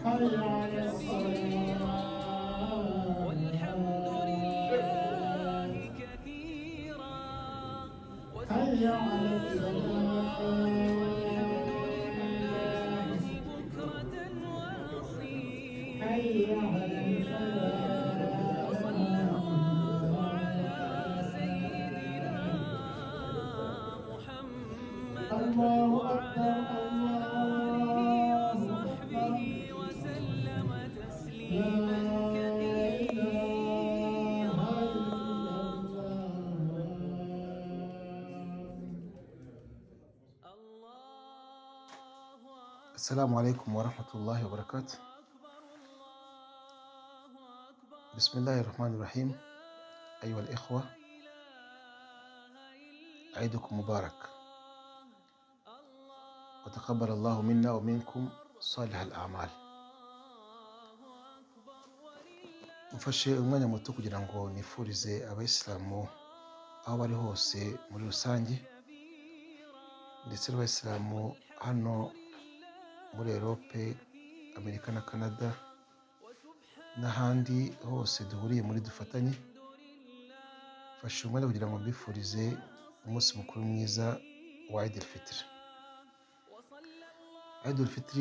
حي على الصلاة والحمد لله كثيرا حي على الصلاة بكرة وأصيلا حي على الفلاح وصلى الله على سيدنا محمد الله أكبر الله أكبر وسلم تسليما كثيرا السلام عليكم ورحمة الله وبركاته. بسم الله الرحمن الرحيم. أيها الإخوة، عيدكم مبارك وتقبل الله منا ومنكم صالح الأعمال. mufashe umwanya muto kugira ngo nifurize abayisilamu aho bari hose muri rusange ndetse n'abayisilamu hano muri Europe, Amerika na Canada n'ahandi hose duhuriye muri dufatanye. Mfashe umwanya kugira ngo mbifurize umunsi mukuru mwiza wa Eid al-Fitr. Eid al-Fitr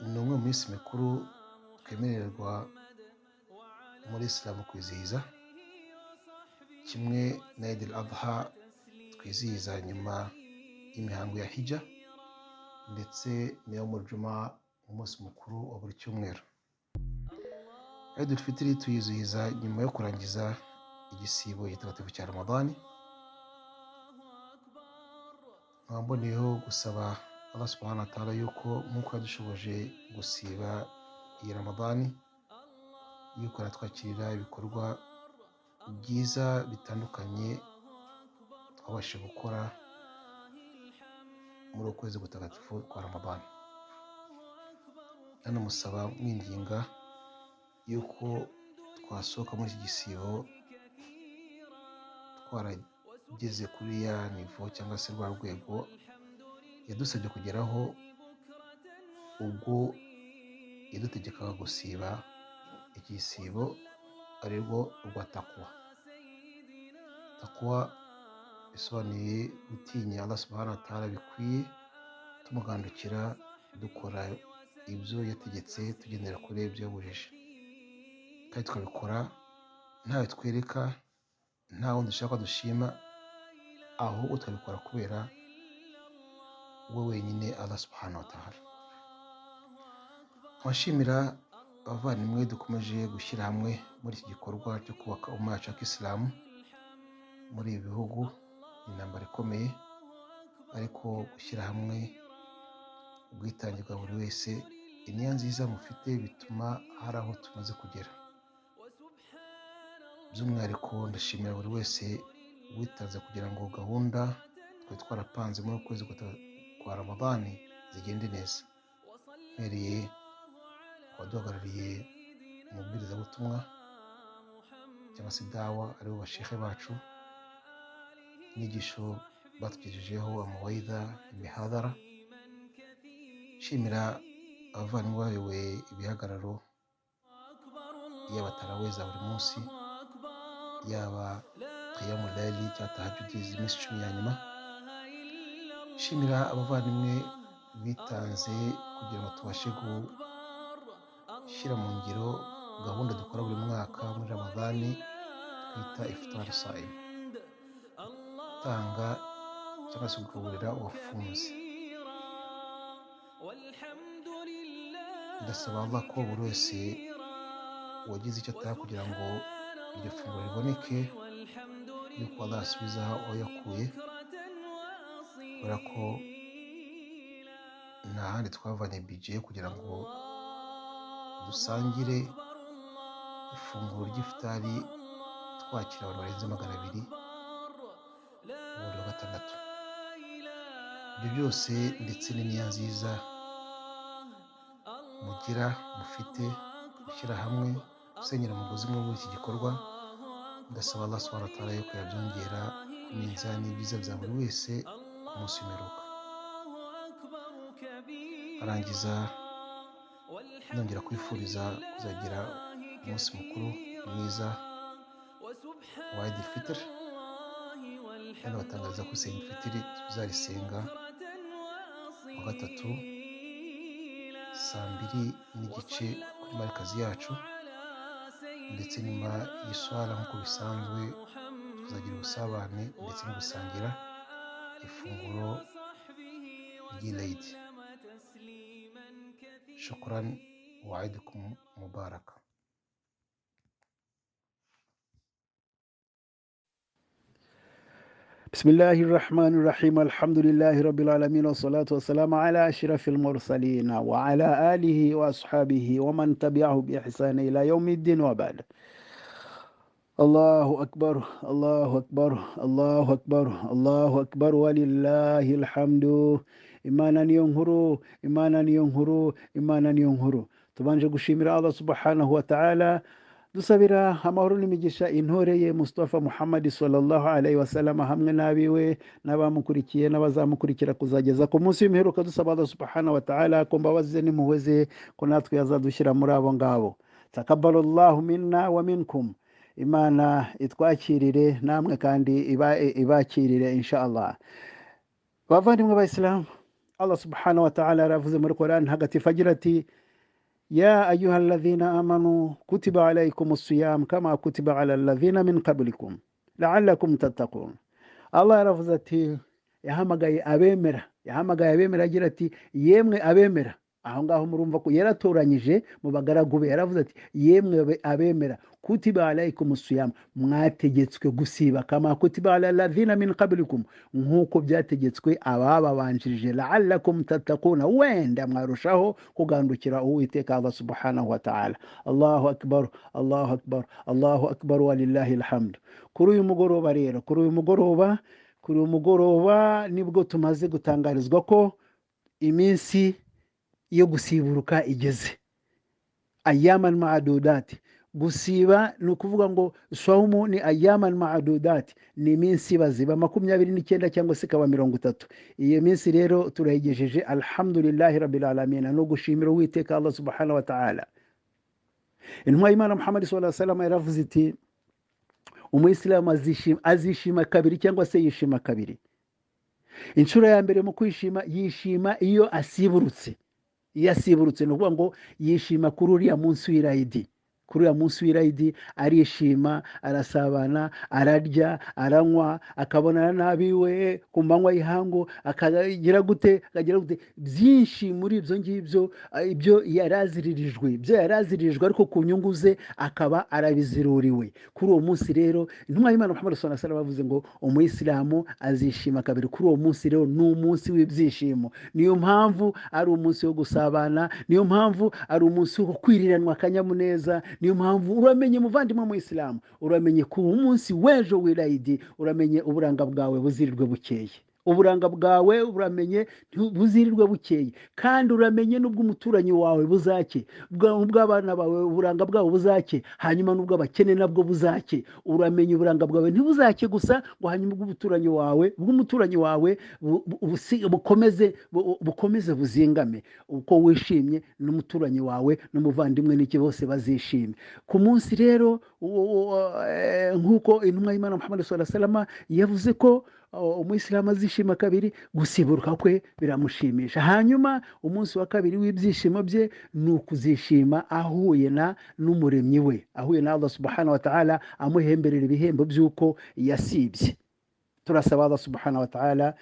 ni umwe mu minsi mikuru twemererwa muri Islam kwizihiza, kimwe na Eid al-Adha twizihiza nyuma y'imihango ya Hijja ndetse n'iyo mu Juma, umunsi mukuru wa buri cyumweru. Eid al-Fitr tuyizihiza nyuma yo kurangiza igisibo gitagatifu cya Ramadani. Mboneyeho gusaba Allah subhanahu wa ta'ala yuko nk'uko yadushoboje gusiba iyi Ramadani, yuko aratwakirira ibikorwa byiza bitandukanye twabashije gukora muri ukwezi gutagatifu kwa Ramadani. Nanamusaba mwinginga yuko twasohoka muri iki gisibo twarageze kuri ya nivo cyangwa se rwa rwego yadusabye kugeraho ubwo yadutegekaga gusiba igisibo, ari rwo rwa takwa. Takwa bisobanuye gutinya Allah subhanahu wa ta'ala bikwiye, tumugandukira dukora ibyo yategetse, tugendera kure ibyo yabujije, kandi tukabikora ntawe twereka, nta wundi dushaka dushima, ahubwo tukabikora kubera we wenyine Allah subhanahu wa ta'ala. Twashimira abavandimwe dukomeje gushyira hamwe muri iki gikorwa cyo kubaka umma wacu wa Kisilamu muri ibi bihugu. Intambara ikomeye, ariko gushyira hamwe, ubwitange bwa buri wese, iniya nziza mufite bituma hari aho tumaze kugera. By'umwihariko ndashimira buri wese witanze kugira ngo gahunda twari twarapanze muri ukwezi kwa Ramadani zigende neza, mpereye abaduhagarariye umubwirizabutumwa cyangwa se dawa aribo bashehe bacu, inyigisho batugejejeho, amawaidha, imihadara. Nshimira abavandimwe bayoboye ibihagararo, yaba tarawe za buri munsi, yaba qiyamu layli cyangwa tahajjudi z'iminsi 10 ya nyuma. Nshimira abavandimwe bitanze kugira ngo tubashe gushyira mu ngiro gahunda dukora buri mwaka muri Ramadani twita iftar saim, gutanga cyangwa se kugaburira uwafunze. Ndasaba Allah ko buri wese wagize icyo atanga kugira ngo iryo funguro riboneke, yuko Allah asubizaho aho yakuye, kubera ko nta handi twavanye budget kugira ngo dusangire ifunguro ry'ifutari twakira abantu barenze 200 buri wa gatandatu. Ibyo byose ndetse n'iniya nziza mugira mufite gushyira hamwe gusenyera umugozi umwe muri iki gikorwa, ndasaba Allah subhanahu wa ta'ala yuko yabyongera ku minzani y'ibyiza bya buri wese ku munsi w'imperuka. Arangiza nongera kwifuriza kuzagira umunsi mukuru mwiza wa Eid al-Fitr, kandi batangariza ko Eid al-Fitr tuzarisenga wa gatatu saa 2:30 kuri marikazi yacu, ndetse nyuma y'iswara nk'uko bisanzwe tuzagira ubusabane ndetse no gusangira ifunguro ry'Eid. Shukran wa Eidukum Mubarak. بسم الله الرحمن الرحيم الحمد لله رب العالمين والصلاة والسلام على أشرف المرسلين وعلى آله وأصحابه ومن تبعه بإحسان إلى يوم الدين وبعد. الله أكبر الله أكبر الله أكبر الله أكبر ولله الحمد. إيمانا ينهروا إيمانا ينهروا إيمانا ينهروا. tubanje gushimira Allah subhanahu wa ta'ala, dusabira amahoro n'imigisha intoreye Mustafa Muhammad sallallahu alaihi wasallam hamwe n'abiwe n'abamukurikiye n'abazamukurikira kuzageza ku munsi w'imperuka. Dusaba Allah subhanahu wa ta'ala ko mbabaze nimuhweze ko natwe yazadushyira muri abo ngabo. Takabbalallahu minna wa minkum. Imana itwakirire namwe kandi ibakirire inshallah. Bavandimwe b'Islam, Allah subhanahu wa ta'ala aravuze muri Quran hagati agira ati: يا أيها الذين آمنوا كتب عليكم الصيام كما كتب على الذين من قبلكم لعلكم تتقون. الله yaravuze ati yahamagaye abemera agira ati yemwe abemera. Aho ngaho murumva ko yaratoranyije mu bagaragu be, yaravuze ati yemwe abemera, kutiba alaykum siyam, mwategetswe gusiba, kama kutiba ala alladhina min qablikum, nkuko byategetswe ababanjirije, la'allakum tattaquna, wenda mwarushaho kugandukira Uwiteka Allah subhanahu wa ta'ala. Allahu akbar Allahu akbar Allahu akbar walillahi alhamd. Kuri uyu mugoroba rero, kuri uyu mugoroba nibwo tumaze gutangarizwa ko iminsi yo gusiburuka igeze. Ayaman ma'adudati, gusiba ni ukuvuga ngo swaumu ni ayaman ma'adudati, ni iminsi baziba 29 cyangwa se ikaba 30. Iyo minsi rero turayigejeje, alhamdulillahi rabbil alamin, no gushimira Uwiteka Allah subhanahu wa ta'ala. Intumwa y'Imana Muhammad sallallahu alaihi wasallam yaravuze iti umuyisilamu azishima kabiri cyangwa se yishima kabiri. Inshuro ya mbere mu kwishima, yishima iyo asiburutse. Yasiburutse no kuvuga ngo yishima kuri uriya munsi w'Eid. Kuri uriya munsi w'Eid arishima, arasabana, ararya, aranywa, akabonana n'abiwe ku manywa y'ihangu, akagira gute byinshi muri ibyo ngibyo, ibyo yarazirijwe ariko ku nyungu ze akaba arabiziruriwe. Kuri uwo munsi rero intumwa y'Imana Muhammad sallallahu alaihi wasallam bavuze ngo umuyisilamu azishima kabiri. Kuri uwo munsi rero ni umunsi w'ibyishimo, niyo mpamvu ari umunsi wo gusabana, niyo mpamvu ari umunsi wo kwiriranwa akanyamuneza, niyo mpamvu uramenye muvandimwe mu Islam, uramenye ku munsi w'ejo w'irayidi, uramenye uburanga bwawe buzirirwe bukeye, uburanga bwawe uramenye buzirirwe bukeye, kandi uramenye n'ubw'umuturanyi wawe buzake, ubw'abana bawe uburanga bwabo buzake, hanyuma n'ubw'abakene nabwo buzake. Uramenye uburanga bwawe ntibuzake gusa ngo hanyuma ubw'umuturanyi wawe bukomeze buzingame. Uko wishimye n'umuturanyi wawe n'umuvandimwe n'iki bose bazishime. Ku munsi rero nk'uko intumwa y'Imana Muhammad sallallahu alaihi wasallam yavuze ko umuyisilamu azishima kabiri, gusiburuka kwe biramushimisha. Hanyuma umunsi wa kabiri w'ibyishimo bye ni ukuzishima ahuye n'umuremyi we, ahuye na Allah subhanahu wa ta'ala, amuhemberera ibihembo by'uko yasibye. Turasaba Allah subhanahu wa ta'ala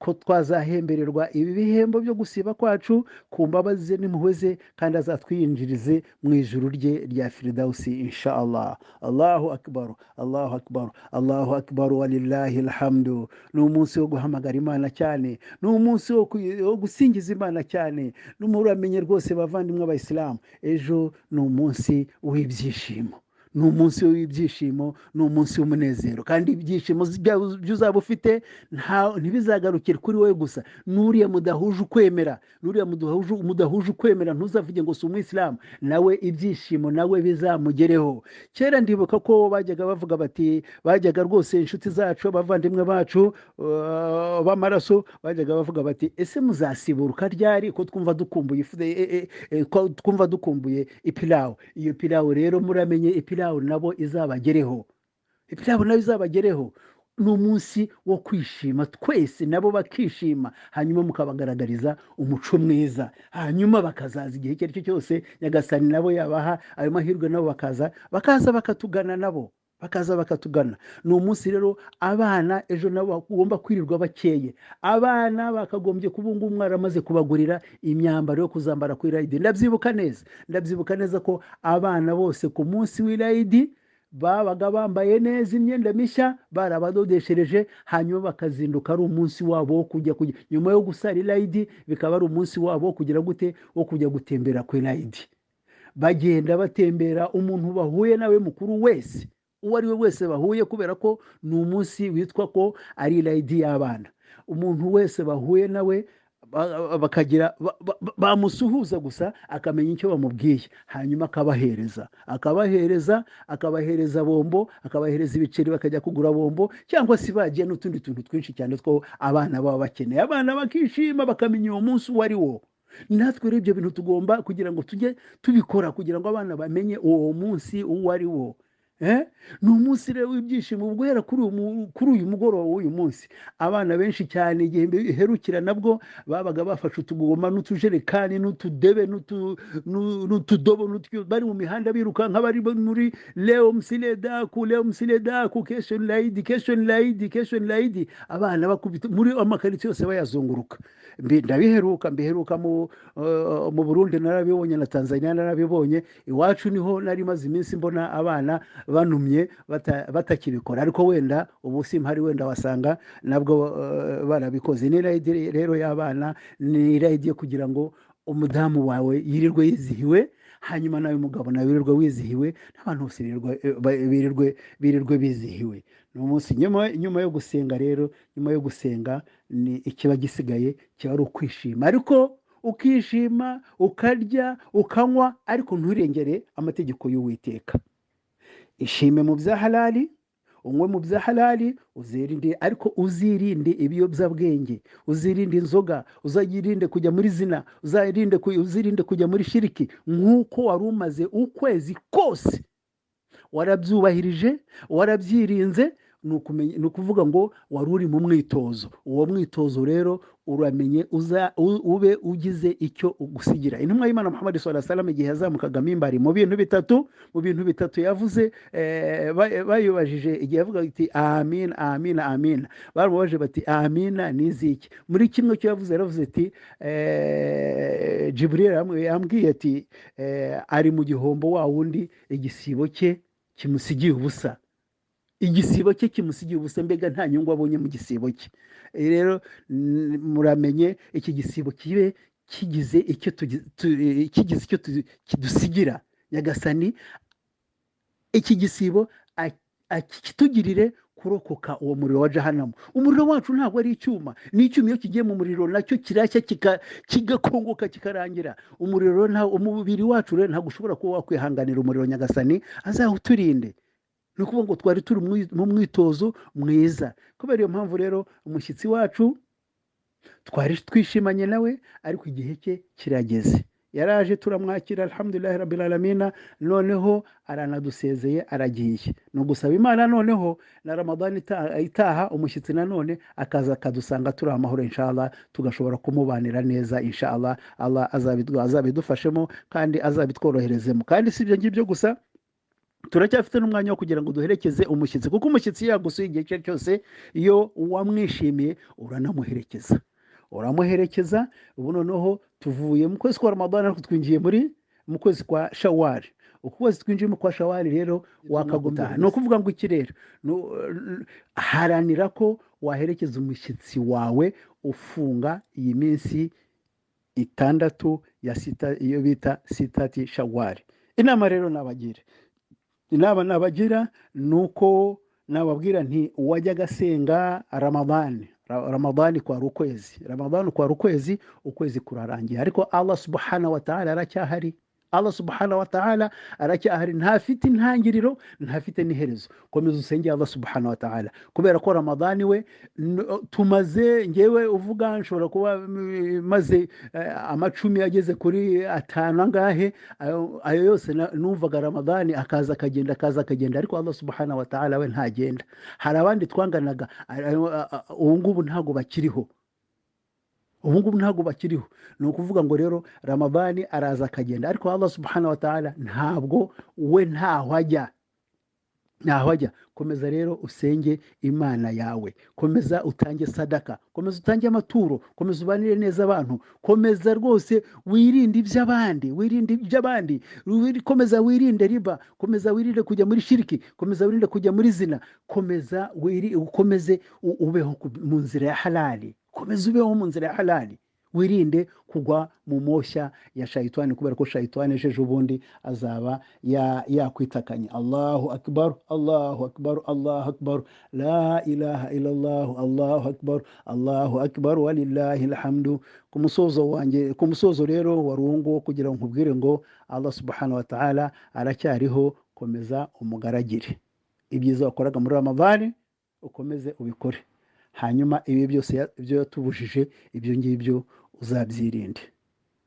ko twazahembererwa ibi bihembo byo gusiba kwacu ku mbabazi ze n'impuhwe ze, kandi azatwinjirize mu ijuru rye rya Firdausi insha Allah. Allahu akbar, Allahu akbar, Allahu akbar, walillahi alhamdu. Ni umunsi wo guhamagara Imana cyane, ni umunsi wo gusingiza Imana cyane. N'umuramenye rwose bavandimwe abayisilamu, ejo ni umunsi w'ibyishimo, ni umunsi w'ibyishimo, ni umunsi w'umunezero, kandi ibyishimo by'uzaba ufite ntibizagarukire kuri wowe gusa. Nuriya mudahuje ukwemera, ntuzavuge ngo si umuyisilamu, nawe ibyishimo nawe bizamugereho. Kera ndibuka ko bajyaga bavuga bati, bajyaga rwose inshuti zacu, abavandimwe bacu b'amaraso, bajyaga bavuga bati, ese muzasiburuka ryari ko twumva dukumbuye ipilawu. Iyo pilawu rero muramenye ipilawu nabo izabagereho, ni umunsi wo kwishima, twese nabo bakishima, hanyuma mukabagaragariza umuco mwiza, hanyuma bakazaza igihe icyo ari cyo cyose Nyagasani nabo yabaha ayo mahirwe, nabo bakaza bakatugana, bakaza bakatugana. Ni umunsi rero abana ejo nabo bagomba kwirirwa bakeye. Abana bakagombye kubunga umwara amaze kubagurira imyambaro yo kuzambara ku irayidi. Ndabyibuka neza ko abana bose ku munsi w'irayidi babaga bambaye neza imyenda mishya, barabadodeshereje, hanyuma bakazinduka ari umunsi wabo wo kujya nyuma yo gusara irayidi, bikaba ari umunsi wabo wo kugira gute, wo kujya gutembera ku irayidi. Bagenda batembera, umuntu bahuye nawe mukuru wese, uwo ari we wese bahuye, kubera ko ni umunsi witwa ko ari irayidi y'abana. Umuntu wese bahuye nawe bakagira bamusuhuza gusa, akamenya icyo bamubwiye, hanyuma akabahereza bombo, akabahereza ibiceri, bakajya kugura bombo, cyangwa se bagiye n'utundi tuntu twinshi cyane two abana baba bakeneye. Abana bakishima, bakamenya uwo munsi uwo ari wo. Natwe rero ibyo bintu tugomba kugira ngo tujye tubikora, kugira ngo abana bamenye uwo munsi uwo ari wo. Ni umunsi rero w'ibyishimo guhera kuri uyu mugoroba w'uyu munsi. Abana benshi cyane igihe biherukira nabwo babaga bafashe utugoma n'utujerekani n'utudebe n'utudobo, bari mu mihanda biruka nk'abari muri leo msiledaku kesho laidi, abana bakubita muri amakaritsiye yose bayazunguruka. Mbiheruka mu Burundi narabibonye, na Tanzania narabibonye. Iwacu niho nari maze iminsi mbona abana banumye batakibikora, ariko wenda ubu simpari, wenda wasanga nabwo barabikoze. Ni irayidi rero y'abana, ni irayidi yo kugira ngo umudamu wawe yirirwe yizihiwe, hanyuma nawe mugabo nawe wirirwe wizihiwe, n'abantu bose birirwe bizihiwe. Ni umunsi nyuma yo gusenga rero, nyuma yo gusenga ni ikiba gisigaye kiba ari ukwishima, ariko ukishima, ukarya, ukanywa, ariko nturengere amategeko y'Uwiteka. Ishime mu bya halali, unywe mu bya halali, uzirinde ibiyobyabwenge, uzirinde inzoga, uzirinde kujya muri zina, uzirinde kujya muri shiriki. Nk'uko wari umaze ukwezi kose warabyubahirije, warabyirinze, ni ukuvuga ngo wari uri mu mwitozo. Uwo mwitozo rero uramenye ube ugize icyo ugusigira. Intumwa y'Imana Muhammad sallallahu alaihi wasallam igihe yazamukaga mimbari, mu bintu bitatu yavuze, bayubajije igihe yavuga ati amin amin amin, baramubaje bati amina niziki. Muri kimwe cyo yaravuze ati Jibril yambwiye ati ari mu gihombo wa wundi igisibo cye kimusigiye ubusa. Igisibo cye kimusigiye ubusa, mbega nta nyungu abonye mu gisibo cye. Rero muramenye iki gisibo kibe kigize icyo kidusigira. nyagasani iki gisibo kitugirire kurokoka uwo muriro wa jahannama. Umuriro wacu ntabwo ari icyuma, ni icyuma iyo kigiye mu muriro nacyo kirashya kigakongoka kikarangira. Umuriro umubiri wacu rero ntabwo ushobora kuba wakwihanganira umuriro, nyagasani azawuturinde. Ni ukuvuga ngo twari turi mu mwitozo mwiza. Kubera iyo mpamvu rero umushyitsi wacu twari twishimanye nawe, ariko igihe cye kirageze. Yaraje turamwakira alhamdulillah rabbil alamin, noneho aranadusezeye aragiye. No gusaba Imana noneho na Ramadan itaha umushyitsi nanone akaza kadusanga turi amahoro inshallah, tugashobora kumubanira neza inshallah. Allah azabidufashemo kandi azabitworoherezemo. Kandi si ibyo ngibyo gusa, turacyafite n'umwanya wo kugira ngo duherekeze umushyitsi, kuko umushyitsi yagusuye igihe cyose, iyo wamwishimiye uramuherekeza. Ubu noneho tuvuye mu kwezi kwa Ramadan ariko twinjiye mu kwezi kwa Shawwal. Ukwezi twinjiyemo kwa Shawwal rero wakagutaha. No kuvuga ngo iki rero, haranira ko waherekeza umushyitsi wawe ufunga iyi minsi 6 ya sita, iyo bita sitati Shawwal. Inama rero nabagira nuko nababwira nti wajyaga senga Ramadani kwa ukwezi, ukwezi kurarangiye, ariko Allah subhanahu wa ta'ala aracyahari. Ntafite intangiriro, ntafite n'iherezo. Komeza usenge Allah subhanahu wa ta'ala, kubera ko Ramadani we tumaze, ngewe uvuga nshobora kuba maze amacumi ageze kuri 5 angahe, ayo yose numvaga Ramadani akaza akagenda, ariko Allah subhanahu wa ta'ala we ntagenda. Hari abandi twanganaga ubu ngubu ntago bakiriho. Ni ukuvuga ngo rero Ramadani araza akagenda, ariko Allah subhanahu wa ta'ala ntabwo we ntaho ajya. Komeza rero usenge Imana yawe, komeza utange sadaka, komeza utange amaturo, komeza ubanire neza abantu, komeza rwose wirinde iby'abandi, komeza wirinde riba, komeza wirinde kujya muri shiriki, komeza wirinde kujya muri zina, komeze ubeho mu nzira ya halali, wirinde kugwa mu moshya ya shayitani, kubera ko shayitani ejo ubundi azaba yakwitakanye. Allahu akbar, la ilaha illallah, Allahu akbar walillahi alhamdu. Ku musozo rero warungo kugira ngo nkubwire ngo Allah subhanahu wa ta'ala aracyariho, komeza umugaragire. Ibyiza wakoraga muri Ramadani ukomeze ubikore, hanyuma ibi byose ibyo yatubujije ibyo ngibyo uzabyirinde.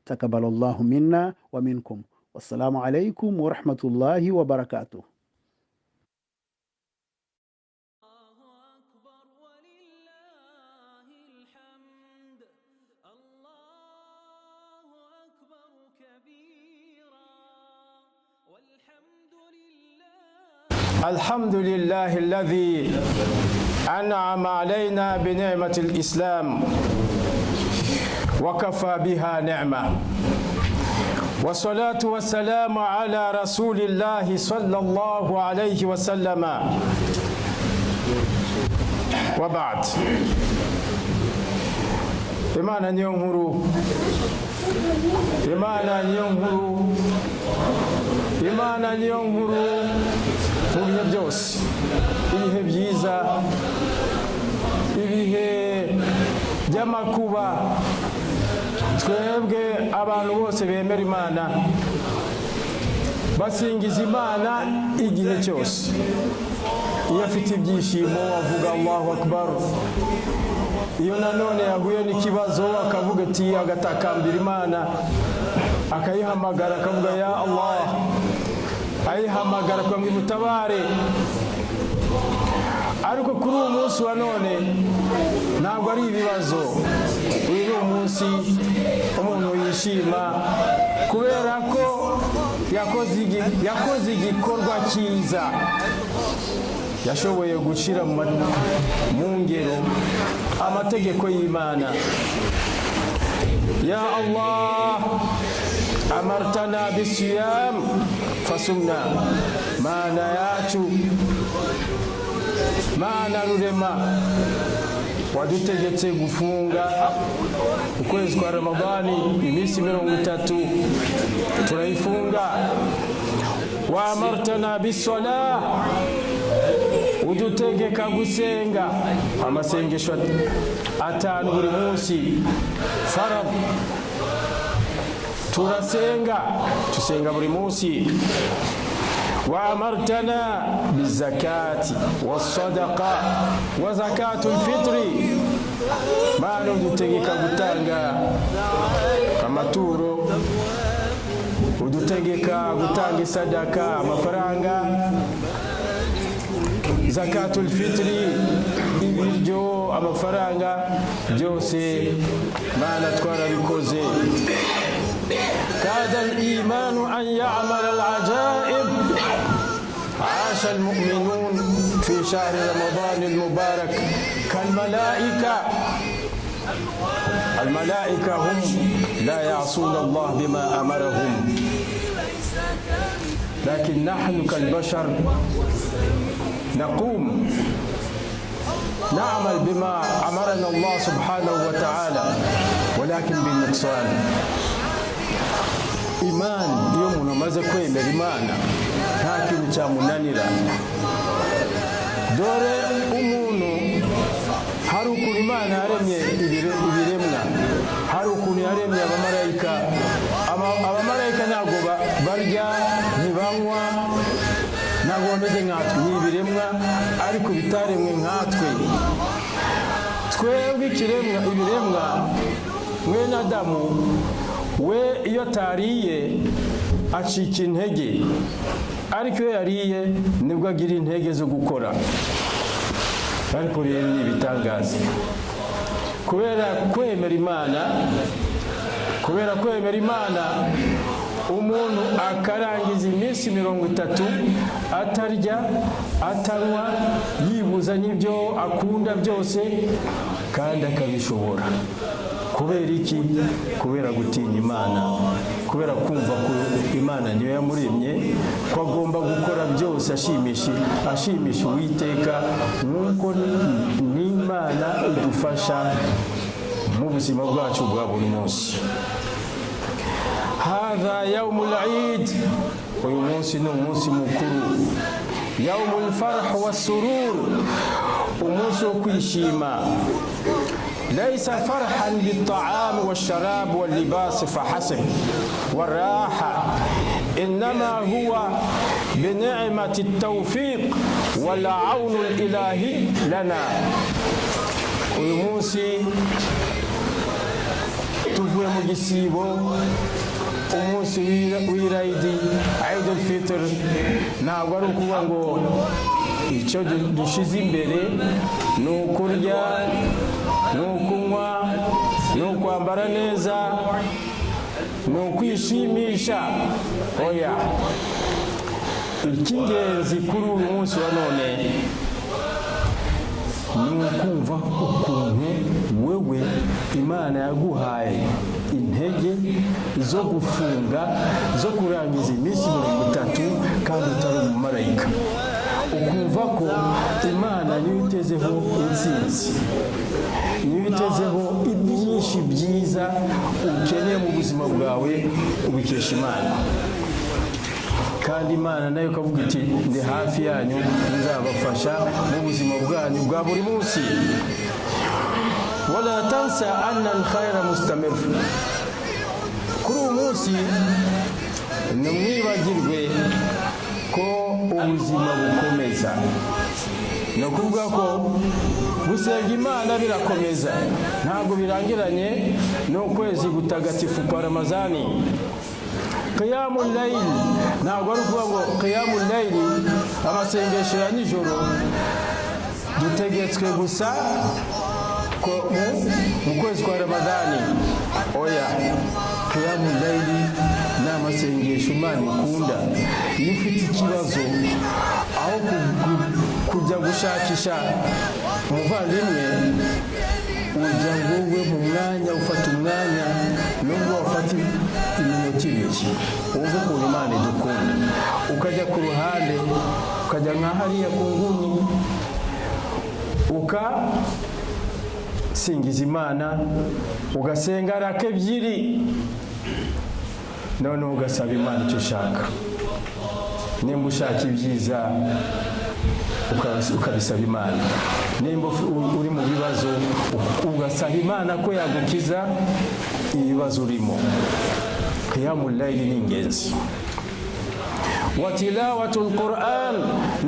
Takabalallahu minna wa minkum. Wassalamu alaykum wa rahmatullahi wa barakatuh. الحمد لله الذي أنعم علينا بنعمة الإسلام وكفى بها نعمة، والصلاة والسلام على رسول الله صلى الله عليه وسلم، وبعد. Imana niyo nkuru mu bihe byose, ibihe byiza, ibihe by'amakuba. Twebwe abantu bose bemera Imana basingiza Imana igihe cyose. Iyo afite ibyishimo avuga Allahu akbar, iyo nanone yahuye n'ikibazo akavuga ati, agatakambira Imana, akayihamagara akavuga ya Allah, ayihamagara kwa ngo imutabare. Ariko kuri uwo munsi wa none ntabwo ari ibibazo, uyu ni umunsi umuntu yishima kubera ko yakoze igikorwa cyiza, yashoboye gushira mu ngero amategeko y'Imana. Ya Allah, amartana bisiyam fasumna. Mana yacu, Mana rurema, wadutegetse gufunga ukwezi kwa Ramadani iminsi 30, turayifunga. wa amartana bis-salah udutegeka gusenga amasengesho atanu buri munsi farad turasenga tusenga buri munsi wa amartana bizakati was-sadaqa wa zakatul fitri bano udutegeka gutanga amaturo udutegeka gutanga sadaka amafaranga zakatul fitri ibiryo amafaranga byose bana twarabikoze كاد الإيمان أن يعمل العجائب عاش المؤمنون في شهر رمضان المبارك كالملائكة الملائكة هم لا يعصون الله بما أمرهم لكن نحن كالبشر نقوم نعمل بما أمرنا الله سبحانه وتعالى ولكن بالنقصان imani iyo umuntu amaze kwemera imana nta kintu cyamunanira dore umuntu hari ukuntu imana yaremye ibiremwa hari ukuntu yaremye abamarayika ntabwo barya ntibanywa ntabwo bameze nkatwe ni ibiremwa ariko bitaremwe nkatwe twebwe ibiremwa mwene Adamu we iyo tariye acika intege ariko iyo yariye nibwo agira intege zo gukora ariko rero ni ibitangaza kubera kwemera imana umuntu akarangiza iminsi 30 atarya atanywa yibuza n'ibyo akunda byose kandi akabishobora kubera iki kubera gutinya imana kubera kumva ko imana niyo yamuremye ko agomba gukora byose ashimisha Uwiteka nk'uko n'imana idufasha mu buzima bwacu bwa buri munsi hadha yawmul eid uyu munsi ni umunsi mukuru yawmul farh was-surur umunsi wo kwishima ليس فرحا بالطعام والشراب واللباس فحسب والراحة إنما هو بنعمة التوفيق والعون الإلهي لنا ويموسي tuvuye mu gisibo umunsi w'irayidi Eid al-Fitr ntabwo ari ukuvuga ngo icyo dushize imbere ni ukurya ni ukunywa ni ukwambara neza ni ukwishimisha oya icy'ingenzi kuri uyu munsi wa none ni ukumva ukuntu wewe imana yaguhaye intege zo gufunga zo kurangiza iminsi 30 kandi utari umumarayika ukumva ko imana niyo itezeho intsinzi niyo itezeho ibyinshi byiza ukeneye mu buzima bwawe ubikesha imana kandi imana nayo kavuga iti ndi hafi yanyu nzabafasha mu buzima bwanyu bwa buri munsi wala tansa anna al-khayra mustamir kuri uyu munsi ntimwibagirwe ko ubuzima bukomeza ni ukuvuga ko gusenga imana birakomeza ntabwo birangiranye n'ukwezi gutagatifu kwa Ramazani qiyamul layl ntabwo ari ukuvuga ngo qiyamul layl amasengesho ya nijoro dutegetswe gusa ko mu kwezi kwa Ramadani oya qiyamul layl ni amasengesho Imana ikunda iyo ufite ikibazo aho kujya gushakisha umuvandimwe ujya wowe mu mwanya ufata umwanya nubwo wafata iminota ibiri uvuga ukuntu Imana idukunda ukajya ku ruhande ukajya nka hariya ku nguni ugasingiza Imana ugasenga raka ebyiri noneho ugasaba Imana icyo ushaka nimba ushaka ibyiza ukabisaba Imana, nimba uri mu bibazo ugasaba Imana ko yagukiza ibibazo urimo. Qiyamul layli ni ingenzi. Wa tilawatul Qur'an,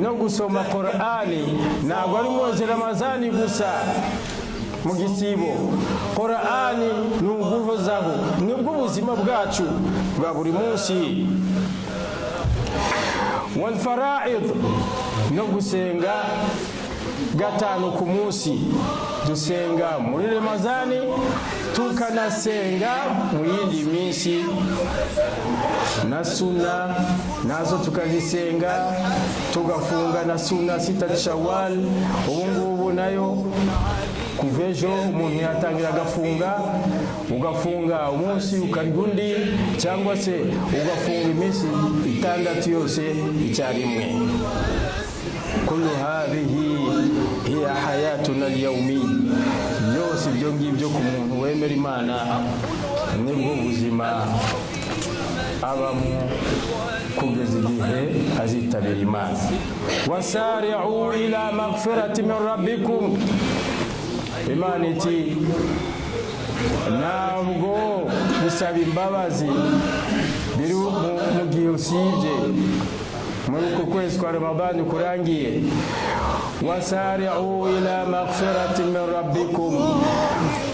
no gusoma Qur'ani ntabwo ari mwezi Ramazani gusa mu gisibo. Qur'ani ni uguhozaho, nibwo ubuzima bwacu bwa buri munsi. Wal fara'id, no gusenga gatanu ku munsi. Dusenga muri Ramazani, tukanasenga mu yindi minsi, na sunna nazo tukazisenga, tugafunga na sunna sita Shawwal. Ubu ngubu nayo kuva ejo umuntu yatangira agafunga, ugafunga umunsi ukarya undi, cyangwa se ugafunga iminsi 6 yose icyarimwe. Kullu hadhihi hiya hayatuna al-yawmi, byose ibyo ngibyo ku muntu wemera Imana nibwo buzima abamo kugeza igihe azitabira Imana. Wasari'u ila maghfirati min rabbikum, Imana iti ntabwo gusaba imbabazi biri mu gihe usibye muri uko kwezi kwa Ramadani kurangiye. Wasari'u ila maghfirati min rabbikum,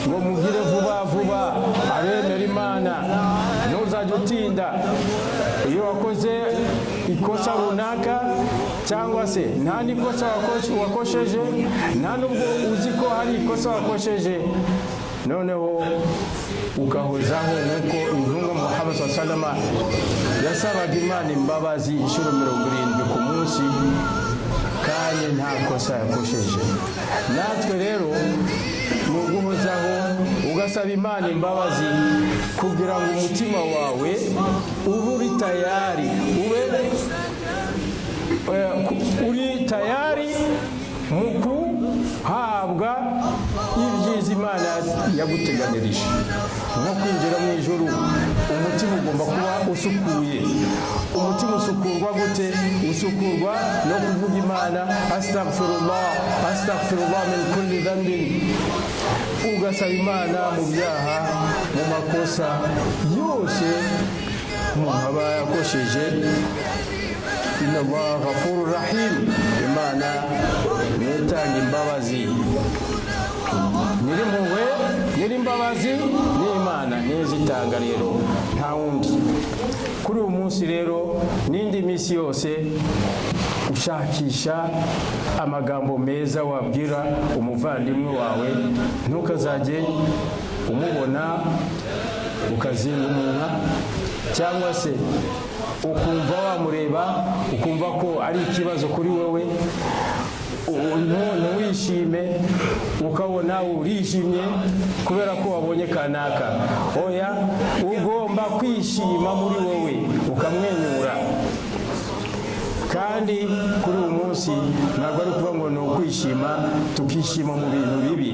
ngo mugire vuba vuba abemera Imana, ntuzajye utinda. Iyo wakoze ikosa runaka cyangwa se nta n'ikosa wakosheje, nta nubwo uzi ko hari ikosa wakosheje, noneho ugahozaho nk'uko intumwa Muhammad sallallahu alaihi wasallam yasabaga Imana imbabazi inshuro 70 ku munsi, kandi nta kosa yakosheje. Natwe rero ni uguhozaho ugasaba Imana imbabazi kugira ngo umutima wawe ube uri tayari, uri tayari mu kuhabwa ibyiza Imana yaguteganirije. Nko kwinjira mu ijuru, umutima ugomba kuba usukuye. Umutima usukurwa gute? Usukurwa no kuvuga Imana astaghfirullah, astaghfirullah min kulli dhanbin. Ugasaba Imana mu byaha, mu makosa yose umuntu aba yakosheje. Inna Allaha ghafurur rahim, Imana nitanga imbabazi, nyirimpuhwe, nyirimbabazi ni Imana nizitanga rero nta wundi. Kuri uyu munsi rero n'indi minsi yose ushakisha amagambo meza wabwira umuvandimwe wawe, ntukazajye umubona ukazinga umunwa, cyangwa se ukumva wamureba ukumva ko ari ikibazo kuri wowe, ntiwishime ukabona urishimye kubera ko wabonye kanaka. Oya, ugomba kwishima muri wowe ukamwenyura. Kandi kuri uyu munsi ntabwo ari kuvuga ngo ni ukwishima tukishima mu bintu bibi.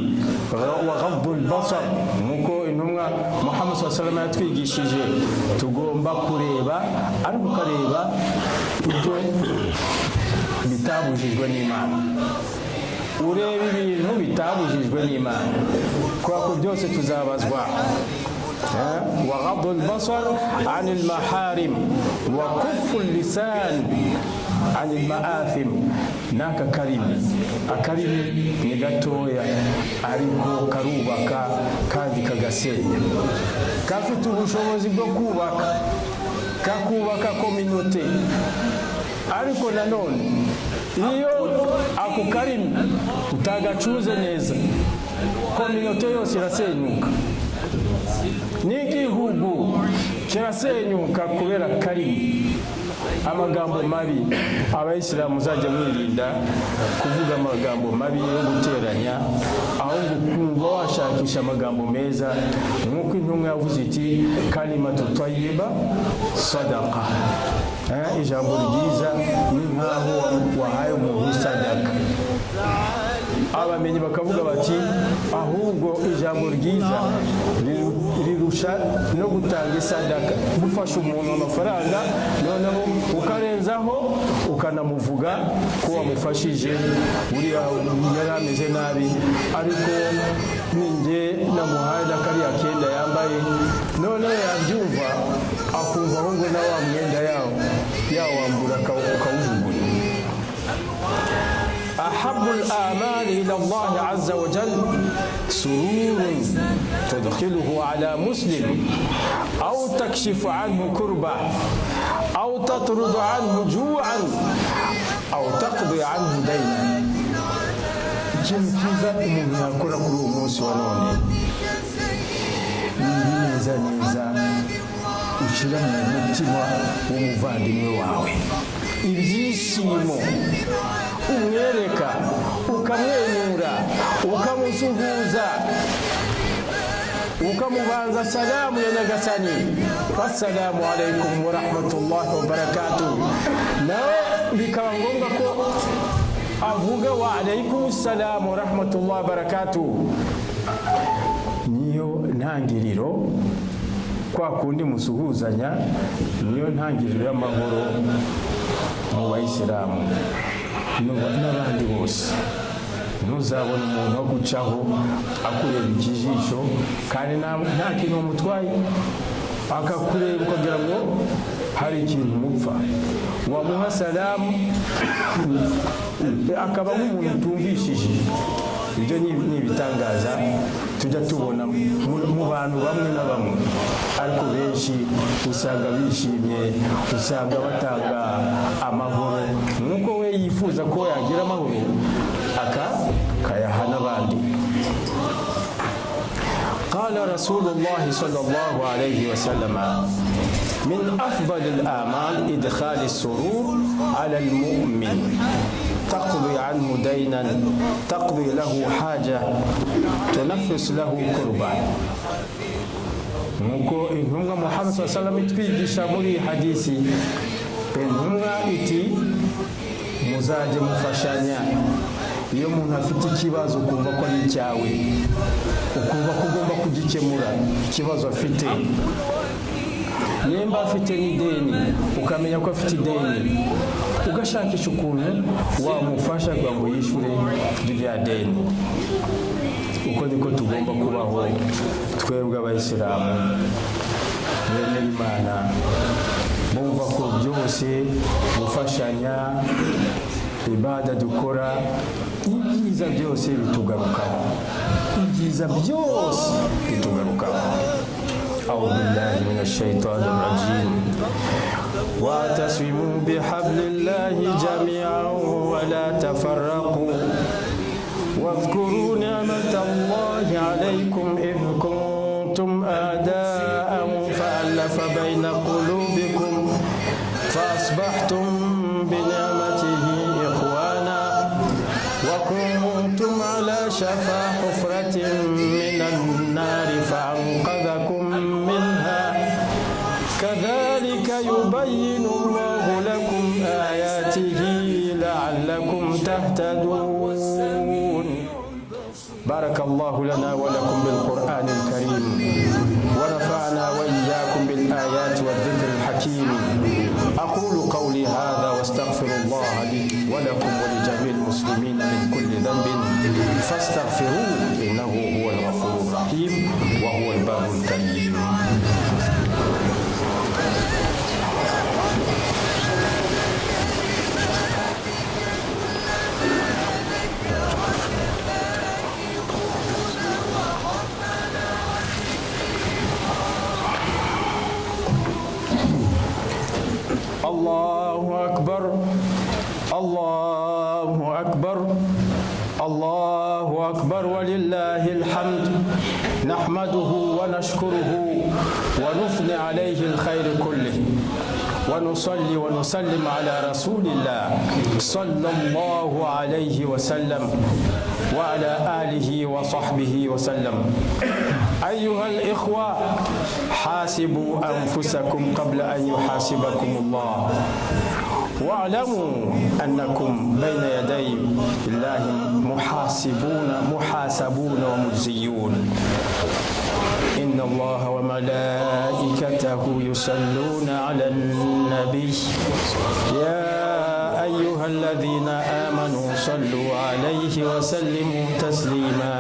Wa ghaddul basar, nk'uko intumwa Muhammad sallallahu alaihi wasallam yatwigishije, tugomba kureba, ariko ukareba ibyo bitabujijwe n'Imana. Ureba ibintu bitabujijwe n'Imana, kuko byose tuzabazwa. وغض البصر عن المحارم وكف اللسان عن المآثم. Naka akarimi ni gatoya ariko karubaka kandi kagasenya, kafite ubushobozi bwo kakubaka kominote. Ariko nanone iyo ako karimi utagacuze neza, kominote yose irasenyuka, n'igihugu kirasenyuka kubera karimi. Amagambo mabi, abayisilamu muzajya mwirinda kuvuga amagambo mabi yo guteranya, ahubwo kumva washakisha amagambo meza, nk'uko intumwa yavuze iti kalimatu tayyiba sadaqa. Ijambo ryiza ni nk'aho wahaye umuntu sadaka. abamenyi bakavuga bati ahubwo ijambo ryiza rirusha no gutanga isadaka. Gufasha umuntu amafaranga noneho ukarenzaho ukanamuvuga ko wamufashije, uriya yari ameze nabi ariko ninjye namuhaye na kariya kenda yambaye, noneho yabyumva akumva ahubwo na wa mwenda yawambura ukawujugunya. أحب الأعمال إلى الله عز وجل سرور تدخله على مسلم أو تكشف عنه كربة أو تطرد عنه جوعا أو تقضي عنه دينا. ikintu cyiza umuntu yakora kuri uwo munsi wa none ni neza neza ushyira mu mutima w'umuvandimwe wawe ibyishimo, umwereka, ukamwenyura, ukamusuhuza, ukamubanza salamu ya Nyagasani, assalamu alaikum wa rahmatullahi wa barakatuh. Nawe bikaba ngombwa ko avuga wa alaikum assalamu wa rahmatullahi wa barakatuh. Niyo ntangiriro, kwa kundi musuhuzanya, niyo ntangiriro y'amahoro mu bayisilamu n'abandi bose. Ntuzabona umuntu wo gucaho akureba ikijisho kandi nta kintu umutwaye, akakureba ukagira ngo hari ikintu mupfa, wamuha salamu akaba nk'umuntu utumvishije. Ibyo ni ibitangaza tujya tubona mu bantu bamwe na bamwe, ariko benshi usanga bishimye, usanga batanga amahoro nk'uko we yifuza ko yagira amahoro akayaha n'abandi. قال رسول الله صلى الله عليه وسلم من أفضل الأعمال إدخال السرور على المؤمن تقضي عنه دينا تقضي له حاجة تنفس له كربا. nuko intumwa Muhammad sallallahu alaihi wasallam itwigisha muri hadisi, intumwa iti muzaje mufashanya. Iyo umuntu afite ikibazo ukumva ko ari icyawe, ukumva ko ugomba kugikemura ikibazo afite, nimba afite n'ideni ukamenya ko afite ideni, ugashakisha ukuntu wamufasha kugira ngo yishyure rya deni. Uko niko tugomba kubaho twebwe abayisilamu bene Imana, bumva ko byose gufashanya, ibada dukora, ibyiza byose bitugarukaho, ibyiza byose bitugarukaho. أعوذ بالله من الشيطان الرجيم. واعتصموا بحبل الله جميعا ولا تفرقوا واذكروا نعمة الله عليكم إذ كنتم أعداء فألف بين قلوبكم فأصبحتم بنعمته إخوانا وكنتم على شفا حفرة من النار فأنقذكم منها كذلك يبين الله لكم آياته لعلكم تهتدون. بارك الله لنا ولكم بالقرآن الكريم ونفعنا وإياكم بالآيات والذكر الحكيم. أقول قولي هذا واستغفر الله لي ولكم ولجميع المسلمين من كل ذنب فاستغفروه إنه هو الغفور الرحيم وهو البر الكريم. الله أكبر الله أكبر الله أكبر ولله الحمد. نحمده ونشكره ونثني عليه الخير كله ونصلي ونسلم على رسول الله صلى الله عليه وسلم وعلى آله وصحبه وسلم. أيها الإخوة حاسبوا أنفسكم قبل أن يحاسبكم الله واعلموا أنكم بين يدي الله محاسبون ومجزيون. إن الله وملائكته يصلون على النبي يا أيها الذين آمنوا صلوا عليه وسلموا تسليما.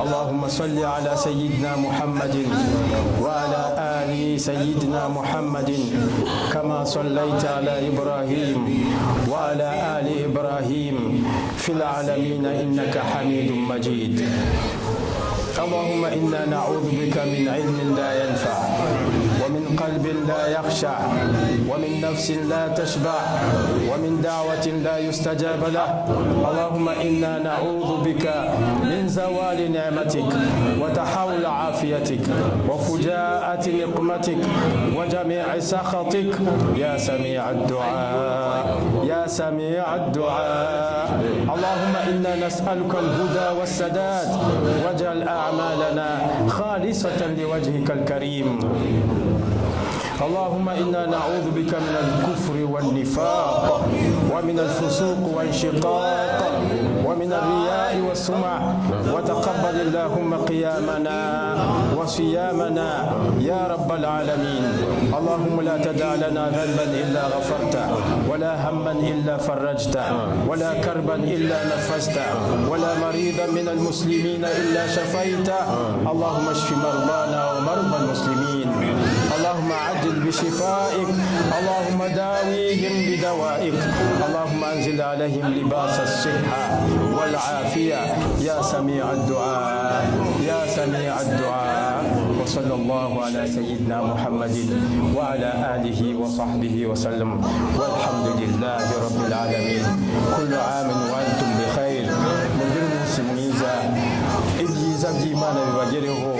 اللهم صل على سيدنا محمد وعلى آل سيدنا محمد كما صليت على إبراهيم وعلى آل إبراهيم في العالمين إنك حميد مجيد. اللهم إنا نعوذ بك من علم لا ينفع ومن قلب لا يخشع ومن نفس لا تشبع ومن دعوة لا يستجاب له. اللهم إنا نعوذ بك من زوال نعمتك وتحول عافيتك وفجاءة نقمتك وجميع سخطك يا سميع الدعاء يا سميع الدعاء. اللهم إنا نسألك الهدى والسداد واجعل أعمالنا خالصة لوجهك الكريم. اللهم إنا نعوذ بك من الكفر والنفاق ومن الفسوق والانشقاق ومن الرياء والسمع. وتقبل اللهم قيامنا وصيامنا يا رب العالمين. اللهم لا تدع لنا ذنبا إلا غفرته ولا هما إلا فرجته ولا كربا إلا نفسته ولا مريضا من المسلمين إلا شفيته. اللهم اشف مرضانا ومرضى المسلمين. اللهم عجل بشفائك. اللهم داويهم بدوائك. اللهم انزل عليهم لباس الصحة والعافية يا سميع الدعاء يا سميع الدعاء. وصلى الله على سيدنا محمد وعلى آله وصحبه وسلم والحمد لله رب العالمين. كل عام وأنتم بخير. مجر مسلميزا ibyiza by'Imana bibagereho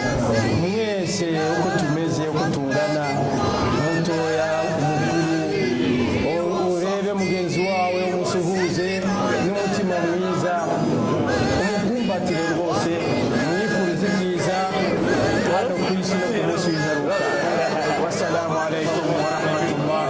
mwese uko tumeze uko tungana mutoya umukuru urebe mugenzi wawe umusuhuze n'umutima mwiza umugumbatire rwose mwifurize byiza hano ku isi no ku munsi w'imperuka. Wassalamu alaikum wa rahmatullah.